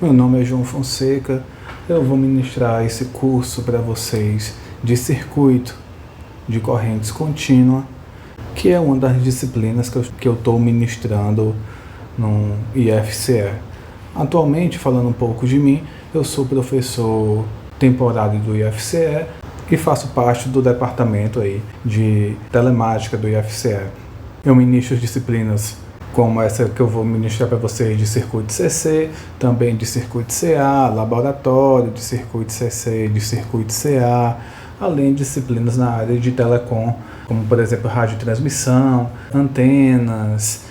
Meu nome é João Fonseca, eu vou ministrar esse curso para vocês de circuito de correntes contínua, que é uma das disciplinas que eu estou ministrando no IFCE. Atualmente, falando um pouco de mim, eu sou professor temporário do IFCE e faço parte do departamento aí de telemática do IFCE. Eu ministro disciplinas como essa que eu vou ministrar para vocês de circuito CC, também de circuito CA, laboratório de circuito CC, de circuito CA, além de disciplinas na área de telecom, como por exemplo radiotransmissão, antenas,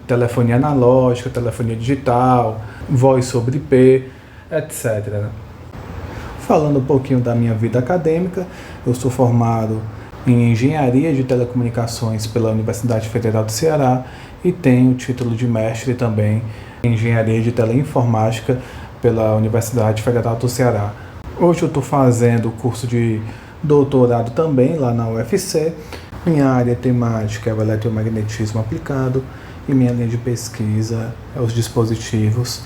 telefonia analógica, telefonia digital, voz sobre IP, etc. Falando um pouquinho da minha vida acadêmica, eu sou formado em Engenharia de Telecomunicações pela Universidade Federal do Ceará e tenho o título de mestre também em Engenharia de Teleinformática pela Universidade Federal do Ceará. Hoje eu estou fazendo o curso de doutorado também lá na UFC. Minha área temática é o eletromagnetismo aplicado e minha linha de pesquisa é os dispositivos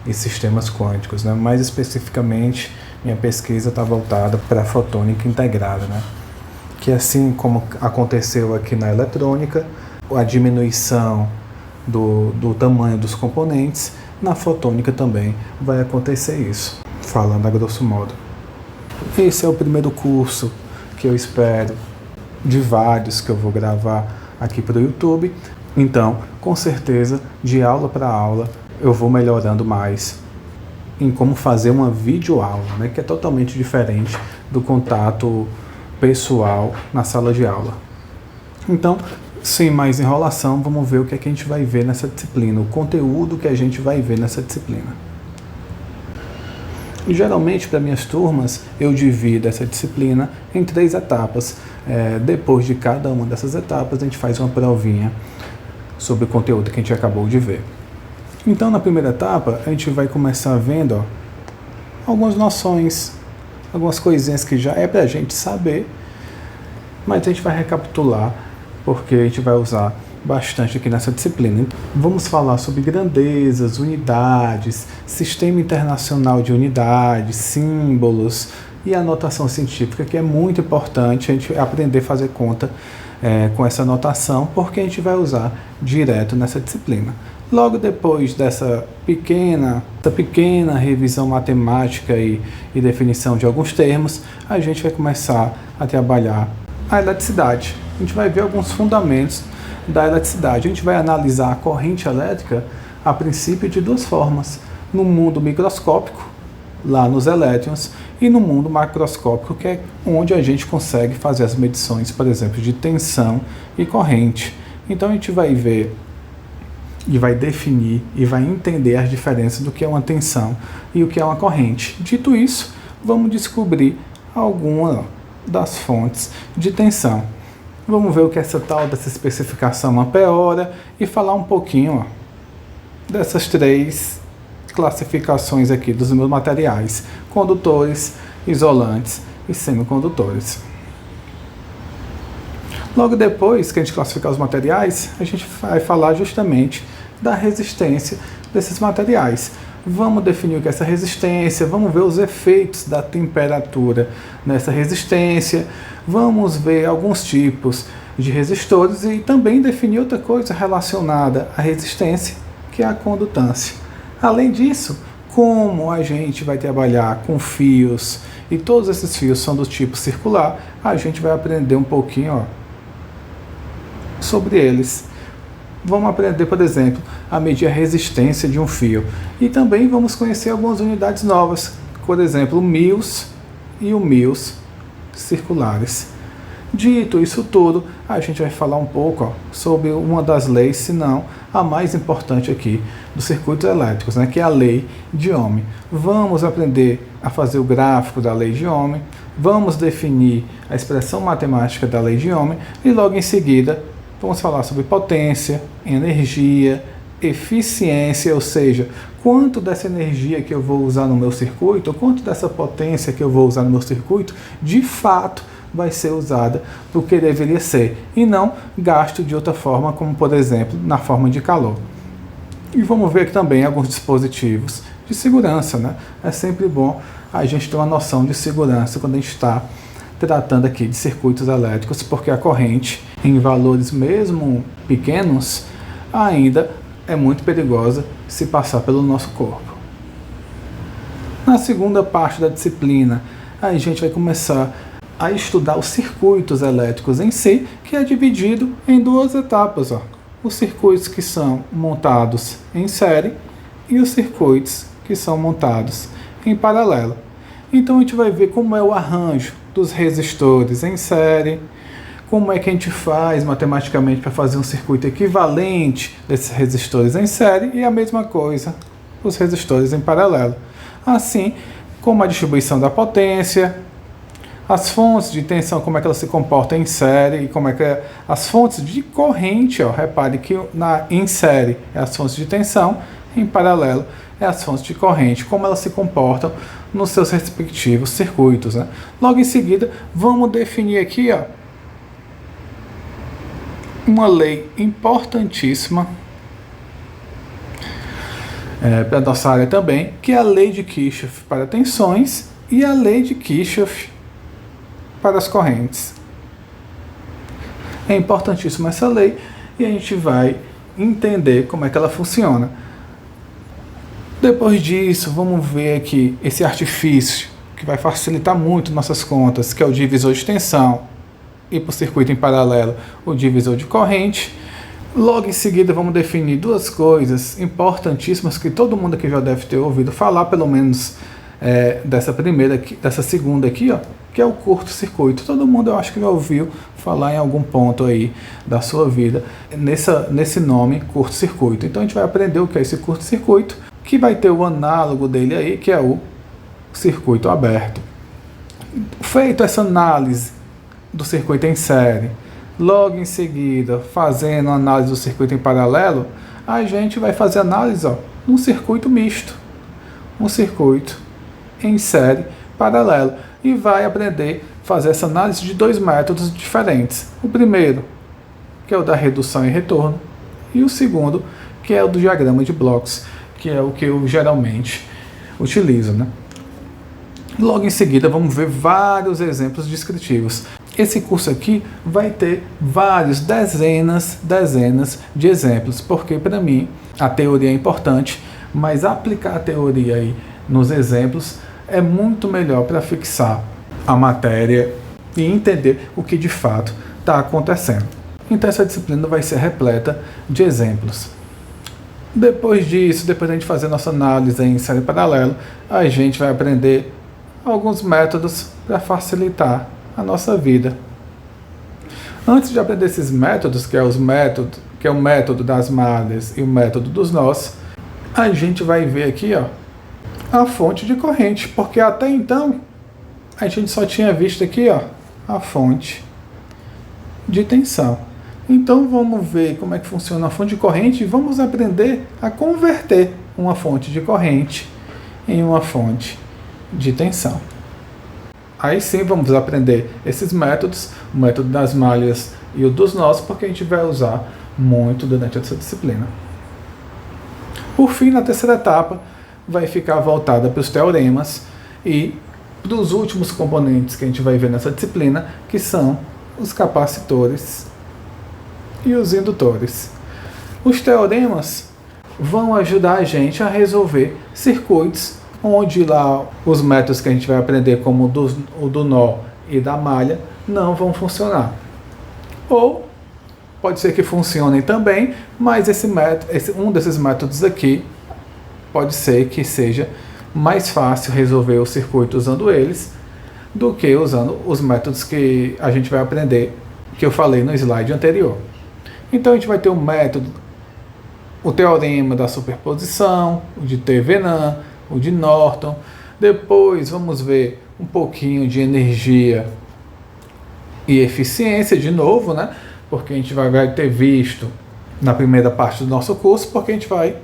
e sistemas quânticos, né? Mais especificamente, minha pesquisa está voltada para a fotônica integrada, né? Que assim como aconteceu aqui na eletrônica, a diminuição do tamanho dos componentes, na fotônica também vai acontecer isso, falando a grosso modo. Esse é o primeiro curso que eu espero de vários que eu vou gravar aqui para o YouTube. Então, com certeza, de aula para aula, eu vou melhorando mais em como fazer uma videoaula, né, que é totalmente diferente do contato pessoal na sala de aula. Então, sem mais enrolação, vamos ver o que é que a gente vai ver nessa disciplina, o conteúdo que a gente vai ver nessa disciplina. Geralmente, para minhas turmas, eu divido essa disciplina em 3 etapas. Depois de cada uma dessas etapas, a gente faz uma provinha sobre o conteúdo que a gente acabou de ver. Então, na primeira etapa, a gente vai começar vendo algumas noções, algumas coisinhas que já é para a gente saber, mas a gente vai recapitular, porque a gente vai usar bastante aqui nessa disciplina. Vamos falar sobre grandezas, unidades, sistema internacional de unidades, símbolos e a notação científica, que é muito importante a gente aprender a fazer conta com essa notação, porque a gente vai usar direto nessa disciplina. Logo depois dessa pequena revisão matemática e definição de alguns termos, a gente vai começar a trabalhar a eletricidade. A gente vai ver alguns fundamentos da eletricidade. A gente vai analisar a corrente elétrica, a princípio, de 2 formas. No mundo microscópico, lá nos elétrons, e no mundo macroscópico, que é onde a gente consegue fazer as medições, por exemplo, de tensão e corrente. Então a gente vai ver e vai definir e vai entender as diferenças do que é uma tensão e o que é uma corrente. Dito isso, vamos descobrir alguma das fontes de tensão. Vamos ver o que é essa tal dessa especificação ampeora e falar um pouquinho dessas 3 classificações aqui dos meus materiais: condutores, isolantes e semicondutores. Logo depois que a gente classificar os materiais, a gente vai falar justamente da resistência desses materiais. Vamos definir o que é essa resistência, vamos ver os efeitos da temperatura nessa resistência, vamos ver alguns tipos de resistores e também definir outra coisa relacionada à resistência, que é a condutância. Além disso, como a gente vai trabalhar com fios e todos esses fios são do tipo circular, a gente vai aprender um pouquinho sobre eles. Vamos aprender, por exemplo, a medir a resistência de um fio. E também vamos conhecer algumas unidades novas, por exemplo, o mils e o mils circulares. Dito isso tudo, a gente vai falar um pouco sobre uma das leis, se não a mais importante aqui dos circuitos elétricos, né, que é a lei de Ohm. Vamos aprender a fazer o gráfico da lei de Ohm, vamos definir a expressão matemática da lei de Ohm e logo em seguida vamos falar sobre potência, energia, eficiência, ou seja, quanto dessa energia que eu vou usar no meu circuito, quanto dessa potência que eu vou usar no meu circuito, de fato vai ser usada para o que deveria ser, e não gasto de outra forma, como por exemplo, na forma de calor. E vamos ver aqui também alguns dispositivos de segurança, né? É sempre bom a gente ter uma noção de segurança quando a gente está tratando aqui de circuitos elétricos, porque a corrente, em valores mesmo pequenos, ainda é muito perigosa se passar pelo nosso corpo. Na segunda parte da disciplina, a gente vai começar a estudar os circuitos elétricos em si, que é dividido em duas etapas. Os circuitos que são montados em série e os circuitos que são montados em paralelo. Então a gente vai ver como é o arranjo dos resistores em série, como é que a gente faz matematicamente para fazer um circuito equivalente desses resistores em série e a mesma coisa os resistores em paralelo. Assim como a distribuição da potência, as fontes de tensão, como é que elas se comportam em série e como é que as fontes de corrente, repare que em série é as fontes de tensão, em paralelo é as fontes de corrente, como elas se comportam nos seus respectivos circuitos, né? Logo em seguida, vamos definir aqui uma lei importantíssima para a nossa área também, que é a lei de Kirchhoff para tensões e a lei de Kirchhoff para as correntes. É importantíssima essa lei e a gente vai entender como é que ela funciona. Depois disso, vamos ver aqui esse artifício que vai facilitar muito nossas contas, que é o divisor de tensão e para o circuito em paralelo o divisor de corrente. Logo em seguida vamos definir duas coisas importantíssimas que todo mundo aqui já deve ter ouvido falar, pelo menos dessa segunda aqui, que é o curto-circuito. Todo mundo eu acho que já ouviu falar em algum ponto aí da sua vida nesse nome curto-circuito. Então a gente vai aprender o que é esse curto-circuito, que vai ter o análogo dele aí, que é o circuito aberto. Feito essa análise do circuito em série, logo em seguida, fazendo a análise do circuito em paralelo, a gente vai fazer análise num circuito misto, um circuito em série paralelo, e vai aprender a fazer essa análise de dois métodos diferentes. O primeiro, que é o da redução e retorno, e o segundo, que é o do diagrama de blocos, que é o que eu geralmente utilizo, né? Logo em seguida, vamos ver vários exemplos descritivos. Esse curso aqui vai ter vários, dezenas de exemplos, porque para mim a teoria é importante, mas aplicar a teoria aí nos exemplos é muito melhor para fixar a matéria e entender o que de fato está acontecendo. Então essa disciplina vai ser repleta de exemplos. Depois disso, depois da gente fazer nossa análise em série paralelo, a gente vai aprender alguns métodos para facilitar a nossa vida. Antes de aprender esses métodos, que é o método das malhas e o método dos nós, a gente vai ver aqui a fonte de corrente, porque até então a gente só tinha visto aqui a fonte de tensão. Então vamos ver como é que funciona a fonte de corrente e vamos aprender a converter uma fonte de corrente em uma fonte de tensão. Aí sim vamos aprender esses métodos, o método das malhas e o dos nós, porque a gente vai usar muito durante essa disciplina. Por fim, na terceira etapa, vai ficar voltada para os teoremas e para os últimos componentes que a gente vai ver nessa disciplina, que são os capacitores e os indutores. Os teoremas vão ajudar a gente a resolver circuitos onde lá os métodos que a gente vai aprender, como o do nó e da malha, não vão funcionar. Ou pode ser que funcionem também, mas um desses métodos aqui pode ser que seja mais fácil resolver o circuito usando eles do que usando os métodos que a gente vai aprender, que eu falei no slide anterior. Então a gente vai ter o teorema da superposição, o de Thevenin, o de Norton. Depois vamos ver um pouquinho de energia e eficiência de novo, né? Porque a gente vai ter visto na primeira parte do nosso curso, porque a gente vai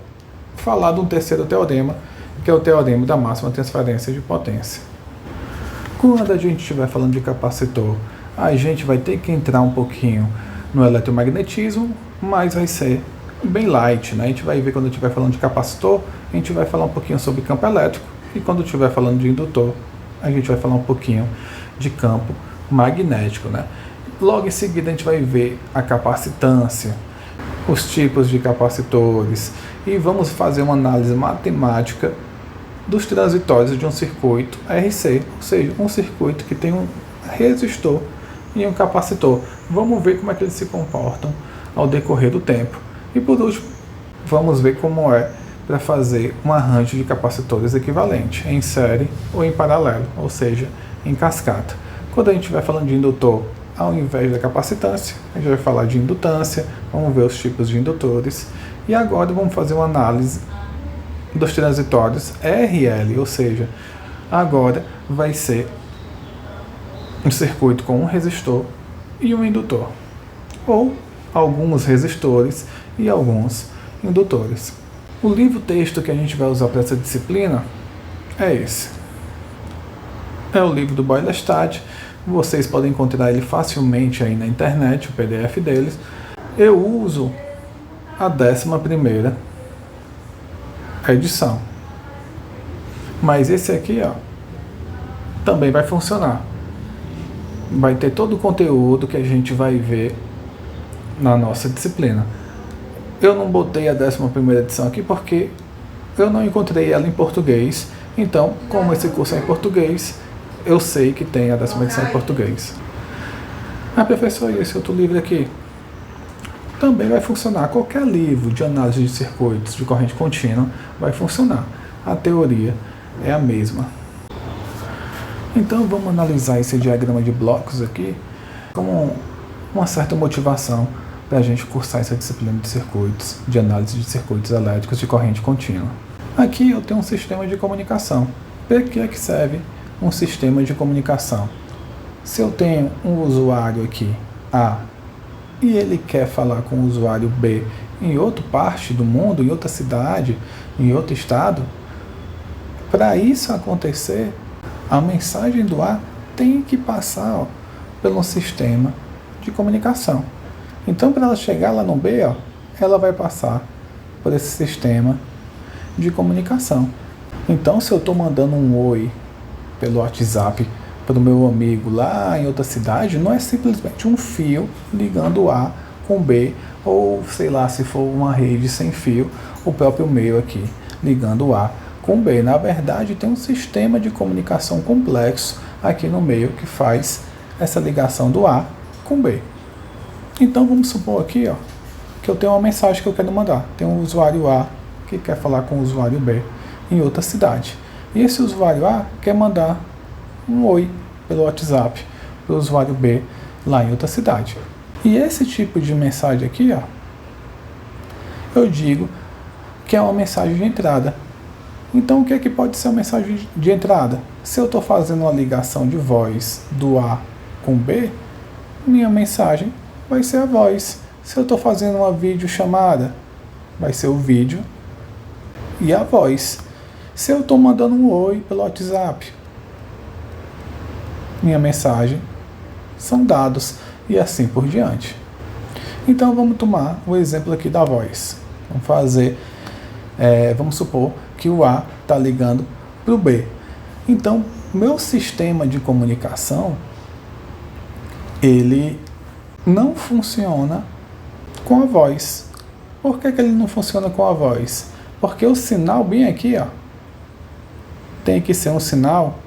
falar de um terceiro teorema, que é o teorema da máxima transferência de potência. Quando a gente estiver falando de capacitor, a gente vai ter que entrar um pouquinho no eletromagnetismo, mas vai ser bem light, né? A gente vai ver quando eu estiver falando de capacitor, a gente vai falar um pouquinho sobre campo elétrico, e quando eu estiver falando de indutor, a gente vai falar um pouquinho de campo magnético, né? Logo em seguida a gente vai ver a capacitância, os tipos de capacitores, e vamos fazer uma análise matemática dos transitórios de um circuito RC, ou seja, um circuito que tem um resistor e um capacitor. Vamos ver como é que eles se comportam ao decorrer do tempo. E por último, vamos ver como é para fazer um arranjo de capacitores equivalente, em série ou em paralelo, ou seja, em cascata. Quando a gente vai falando de indutor, ao invés da capacitância, a gente vai falar de indutância, vamos ver os tipos de indutores. E agora vamos fazer uma análise dos transitórios RL, ou seja, agora vai ser um circuito com um resistor e um indutor, ou alguns resistores e alguns indutores. O livro-texto que a gente vai usar para essa disciplina é esse. É o livro do Boylestad. Vocês podem encontrar ele facilmente aí na internet, o PDF deles. Eu uso a 11ª edição. Mas esse aqui, ó, também vai funcionar. Vai ter todo o conteúdo que a gente vai ver na nossa disciplina. Eu não botei a 11ª edição aqui porque eu não encontrei ela em português. Então, como esse curso é em português, eu sei que tem a 10ª edição em português. Ah, professor, e esse outro livro aqui? Também vai funcionar. Qualquer livro de análise de circuitos de corrente contínua vai funcionar. A teoria é a mesma. Então vamos analisar esse diagrama de blocos aqui como uma certa motivação para a gente cursar essa disciplina de circuitos, de análise de circuitos elétricos de corrente contínua. Aqui eu tenho um sistema de comunicação. Para que é que serve um sistema de comunicação? Se eu tenho um usuário aqui, A, e ele quer falar com o usuário B em outra parte do mundo, em outra cidade, em outro estado, para isso acontecer, a mensagem do A tem que passar pelo sistema de comunicação. Então, para ela chegar lá no B, ela vai passar por esse sistema de comunicação. Então, se eu estou mandando um oi pelo WhatsApp para o meu amigo lá em outra cidade, não é simplesmente um fio ligando A com B, ou sei lá, se for uma rede sem fio, o próprio meio aqui ligando A com B. Na verdade, tem um sistema de comunicação complexo aqui no meio que faz essa ligação do A com B. Então vamos supor aqui, que eu tenho uma mensagem que eu quero mandar. Tem um usuário A que quer falar com o usuário B em outra cidade. E esse usuário A quer mandar um oi pelo WhatsApp para o usuário B lá em outra cidade. E esse tipo de mensagem aqui, eu digo que é uma mensagem de entrada. Então o que é que pode ser uma mensagem de entrada? Se eu estou fazendo uma ligação de voz do A com B, minha mensagem vai ser a voz. Se eu estou fazendo uma videochamada, vai ser o vídeo e a voz. Se eu estou mandando um oi pelo WhatsApp, minha mensagem são dados e assim por diante. Então vamos tomar o exemplo aqui da voz. Vamos supor que o A está ligando para o B. Então, meu sistema de comunicação, ele não funciona com a voz. Por que ele não funciona com a voz? Porque o sinal bem aqui, tem que ser um sinal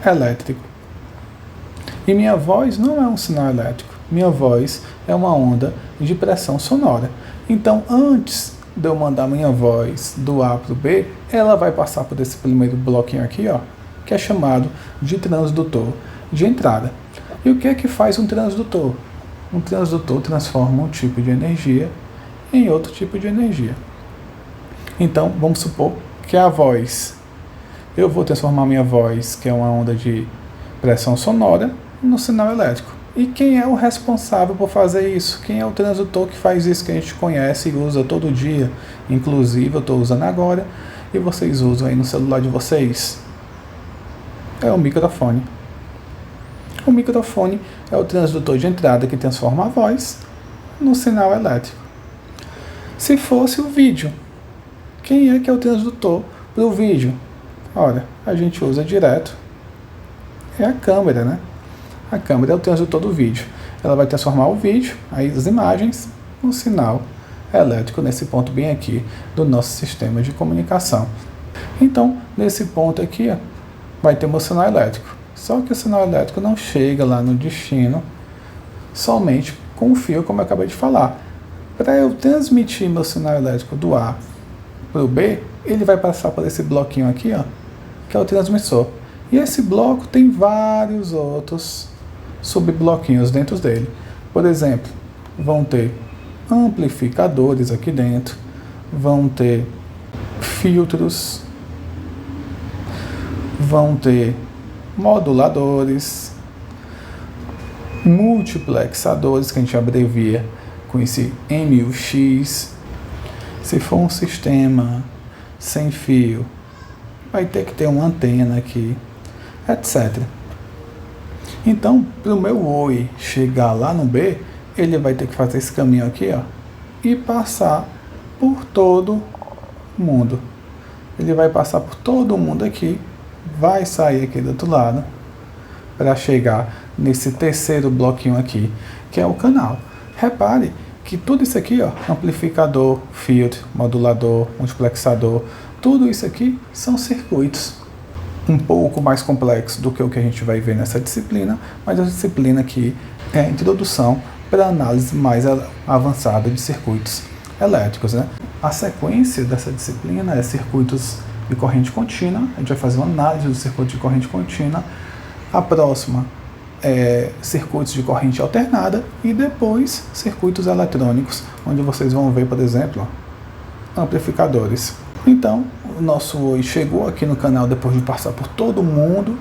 elétrico. E minha voz não é um sinal elétrico. Minha voz é uma onda de pressão sonora. Então, antes de eu mandar minha voz do A para o B, ela vai passar por esse primeiro bloquinho aqui, que é chamado de transdutor de entrada. E o que é que faz um transdutor? Um transdutor transforma um tipo de energia em outro tipo de energia. Então, vamos supor que a voz, eu vou transformar minha voz, que é uma onda de pressão sonora, no sinal elétrico. E quem é o responsável por fazer isso? Quem é o transdutor que faz isso, que a gente conhece e usa todo dia? Inclusive, eu estou usando agora e vocês usam aí no celular de vocês. É o microfone. O microfone é o transdutor de entrada que transforma a voz no sinal elétrico. Se fosse o vídeo, quem é que é o transdutor para o vídeo? Olha, a gente usa direto, é a câmera, né? A câmera é o transdutor do vídeo. Ela vai transformar o vídeo, as imagens, num sinal elétrico nesse ponto bem aqui do nosso sistema de comunicação. Então, nesse ponto aqui, ó, vai ter meu sinal elétrico. Só que o sinal elétrico não chega lá no destino somente com o fio, como eu acabei de falar. Para eu transmitir meu sinal elétrico do A para o B, ele vai passar por esse bloquinho aqui, ó, que é o transmissor. E esse bloco tem vários outros subbloquinhos dentro dele. Por exemplo, vão ter amplificadores aqui dentro, vão ter filtros, vão ter moduladores, multiplexadores, que a gente abrevia com esse MUX. Se for um sistema sem fio, vai ter que ter uma antena aqui, etc. Então, para o meu Oi chegar lá no B, ele vai ter que fazer esse caminho aqui, ó, e passar por todo mundo. Ele vai passar por todo mundo aqui, vai sair aqui do outro lado, para chegar nesse terceiro bloquinho aqui, que é o canal. Repare que tudo isso aqui, ó, amplificador, filtro, modulador, multiplexador, tudo isso aqui são circuitos um pouco mais complexos do que o que a gente vai ver nessa disciplina, mas a disciplina aqui é a introdução para análise mais avançada de circuitos elétricos, né? A sequência dessa disciplina é circuitos de corrente contínua. A gente vai fazer uma análise do circuito de corrente contínua. A próxima é circuitos de corrente alternada e depois circuitos eletrônicos, onde vocês vão ver, por exemplo, amplificadores. Então, o nosso Oi chegou aqui no canal depois de passar por todo mundo,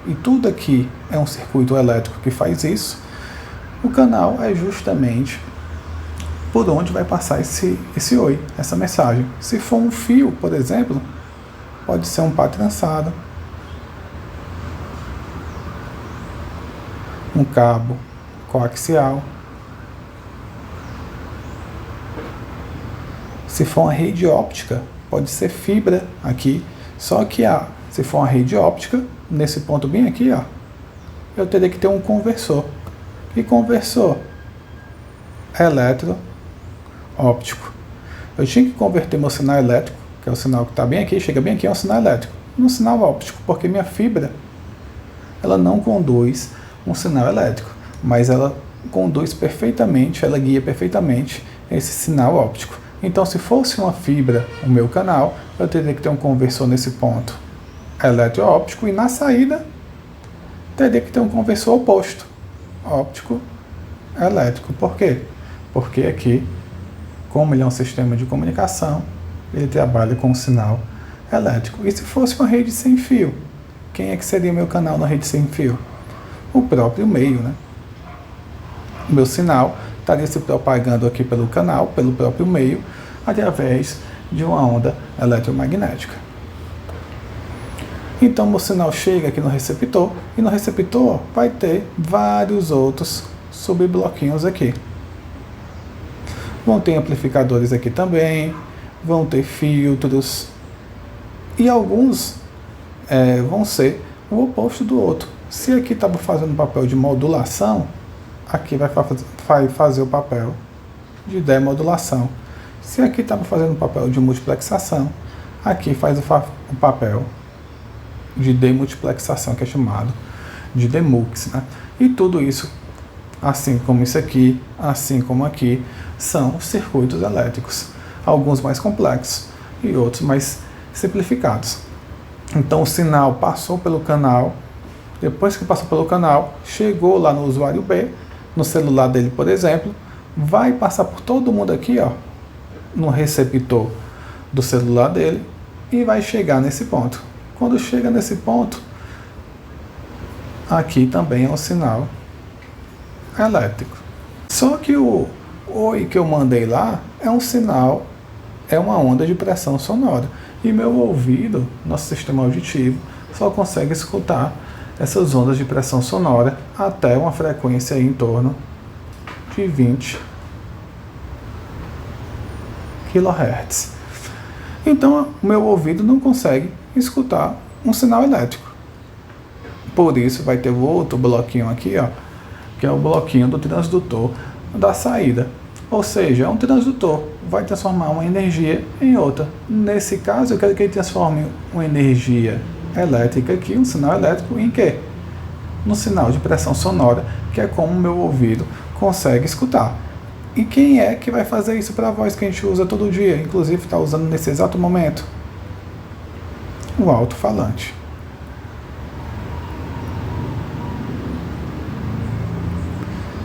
e tudo aqui é um circuito elétrico que faz isso. O canal é justamente por onde vai passar esse Oi, essa mensagem. Se for um fio, por exemplo, pode ser um par trançado, um cabo coaxial. Se for uma rede óptica, pode ser fibra aqui. Só que se for uma rede óptica, nesse ponto bem aqui, ó, eu teria que ter um conversor. E conversor eletro-óptico. Eu tinha que converter meu sinal elétrico, que é o sinal que está bem aqui, chega bem aqui, é um sinal elétrico, num sinal óptico, porque minha fibra, ela não conduz um sinal elétrico, mas ela conduz perfeitamente, ela guia perfeitamente esse sinal óptico. Então, se fosse uma fibra, o meu canal, eu teria que ter um conversor nesse ponto eletro-óptico, e na saída teria que ter um conversor oposto, óptico elétrico. Por quê? Porque aqui, como ele é um sistema de comunicação, ele trabalha com um sinal elétrico. E se fosse uma rede sem fio, quem é que seria meu canal na rede sem fio? O próprio meio, né? O meu sinal estaria se propagando aqui pelo canal, pelo próprio meio, através de uma onda eletromagnética. Então, meu sinal chega aqui no receptor, e no receptor vai ter vários outros subbloquinhos aqui. Vão ter amplificadores aqui também, vão ter filtros, e alguns vão ser o oposto do outro. Se aqui estava fazendo o papel de modulação, aqui vai fazer o papel de demodulação. Se aqui estava fazendo o papel de multiplexação, aqui faz o papel de demultiplexação, que é chamado de demux, né? E tudo isso, assim como isso aqui, assim como aqui, são circuitos elétricos, alguns mais complexos e outros mais simplificados. Então o sinal passou pelo canal, depois que passou pelo canal, chegou lá no usuário B, no celular dele, por exemplo, vai passar por todo mundo aqui, ó, no receptor do celular dele, e vai chegar nesse ponto. Quando chega nesse ponto, aqui também é um sinal elétrico. Só que o Oi que eu mandei lá é um sinal, é uma onda de pressão sonora. E meu ouvido, nosso sistema auditivo, só consegue escutar essas ondas de pressão sonora até uma frequência aí em torno de 20 kHz. Então, o meu ouvido não consegue escutar um sinal elétrico. Por isso, vai ter outro bloquinho aqui, ó, que é o bloquinho do transdutor da saída. Ou seja, é um transdutor, vai transformar uma energia em outra. Nesse caso, eu quero que ele transforme uma energia elétrica aqui, um sinal elétrico, em quê? No sinal de pressão sonora, que é como o meu ouvido consegue escutar. E quem é que vai fazer isso para a voz que a gente usa todo dia, inclusive está usando nesse exato momento? O alto-falante.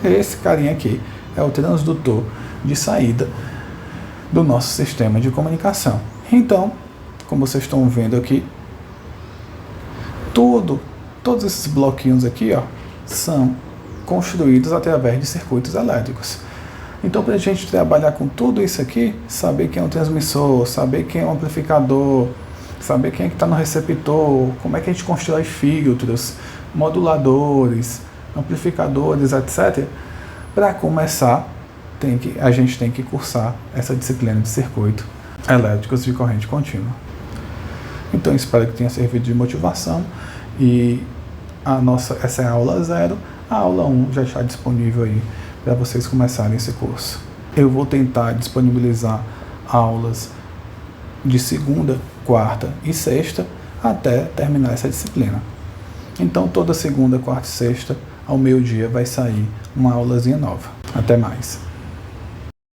Esse carinha aqui é o transdutor de saída do nosso sistema de comunicação. Então, como vocês estão vendo aqui, todos esses bloquinhos aqui, ó, são construídos através de circuitos elétricos. Então, para a gente trabalhar com tudo isso aqui, saber quem é o transmissor, saber quem é o amplificador, saber quem é que está no receptor, como é que a gente constrói filtros, moduladores, amplificadores, etc. Para começar, a gente tem que cursar essa disciplina de circuito elétricos de corrente contínua. Então, espero que tenha servido de motivação e essa é a aula 0, a aula 1 já está disponível aí para vocês começarem esse curso. Eu vou tentar disponibilizar aulas de segunda, quarta e sexta até terminar essa disciplina. Então, toda segunda, quarta e sexta, ao meio-dia, vai sair uma aulazinha nova. Até mais!